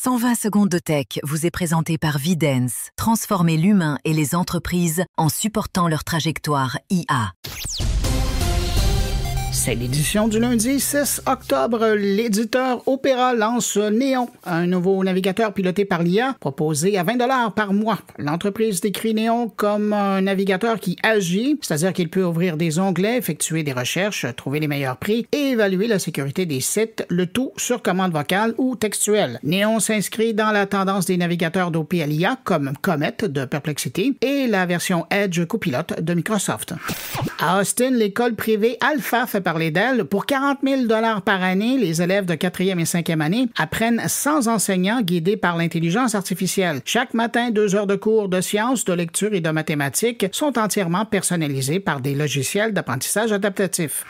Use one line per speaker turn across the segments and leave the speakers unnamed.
120 secondes de tech vous est présenté par Vidence. Transformez l'humain et les entreprises en supportant leur trajectoire IA.
C'est l'édition du lundi 6 octobre. L'éditeur Opera lance Néon, un nouveau navigateur piloté par l'IA proposé à 20 $ par mois. L'entreprise décrit Néon comme un navigateur qui agit, c'est-à-dire qu'il peut ouvrir des onglets, effectuer des recherches, trouver les meilleurs prix et évaluer la sécurité des sites, le tout sur commande vocale ou textuelle. Néon s'inscrit dans la tendance des navigateurs dopés à l'IA comme Comet de Perplexity et la version Edge Copilot de Microsoft. À Austin, l'école privée Alpha fait parler d'elle. Pour 40 000 $ par année, les élèves de 4e et 5e année apprennent sans enseignants guidés par l'intelligence artificielle. Chaque matin, 2 heures de cours de sciences, de lecture et de mathématiques sont entièrement personnalisés par des logiciels d'apprentissage adaptatif.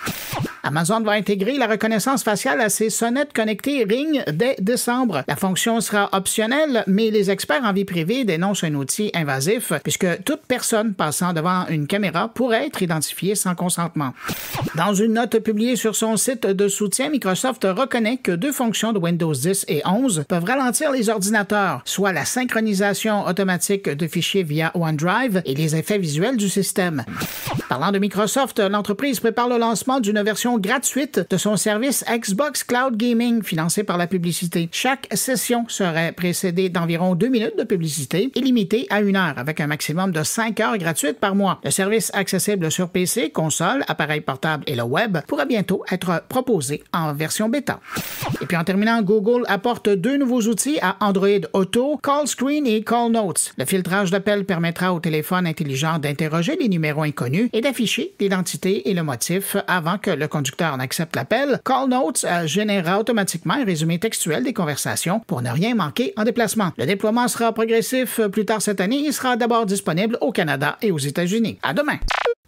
Amazon va intégrer la reconnaissance faciale à ses sonnettes connectées Ring dès décembre. La fonction sera optionnelle, mais les experts en vie privée dénoncent un outil invasif puisque toute personne passant devant une caméra pourrait être identifiée sans consentement. Dans une note publiée sur son site de soutien, Microsoft reconnaît que 2 fonctions de Windows 10 et 11 peuvent ralentir les ordinateurs, soit la synchronisation automatique de fichiers via OneDrive et les effets visuels du système. Parlant de Microsoft, l'entreprise prépare le lancement d'une version gratuite de son service Xbox Cloud Gaming financé par la publicité. Chaque session serait précédée d'environ 2 minutes de publicité et limitée à 1 heure avec un maximum de 5 heures gratuites par mois. Le service accessible sur PC, console, appareil portable et le web pourra bientôt être proposé en version bêta. Et puis en terminant, Google apporte 2 nouveaux outils à Android Auto, Call Screen et Call Notes. Le filtrage d'appels permettra au téléphone intelligent d'interroger les numéros inconnus et d'afficher l'identité et le motif avant que le conducteur n'accepte l'appel. Call Notes générera automatiquement un résumé textuel des conversations pour ne rien manquer en déplacement. Le déploiement sera progressif plus tard cette année et sera d'abord disponible au Canada et aux États-Unis. À demain!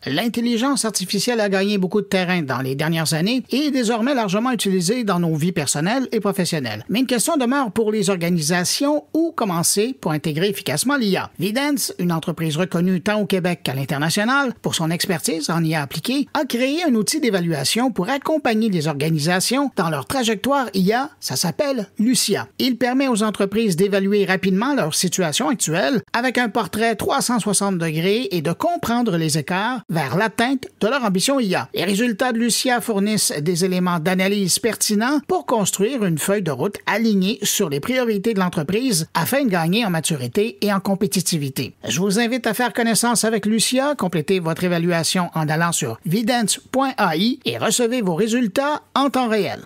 L'intelligence artificielle a gagné beaucoup de terrain dans les dernières années et est désormais largement utilisée dans nos vies personnelles et professionnelles. Mais une question demeure pour les organisations: où commencer pour intégrer efficacement l'IA? Vidence, une entreprise reconnue tant au Québec qu'à l'international pour son expertise en IA appliquée, a créé un outil d'évaluation pour accompagner les organisations dans leur trajectoire IA. Ça s'appelle Lucia. Il permet aux entreprises d'évaluer rapidement leur situation actuelle avec un portrait 360 degrés et de comprendre les écarts vers l'atteinte de leur ambition IA. Les résultats de Lucia fournissent des éléments d'analyse pertinents pour construire une feuille de route alignée sur les priorités de l'entreprise afin de gagner en maturité et en compétitivité. Je vous invite à faire connaissance avec Lucia, complétez votre évaluation en allant sur vidence.ai et recevez vos résultats en temps réel.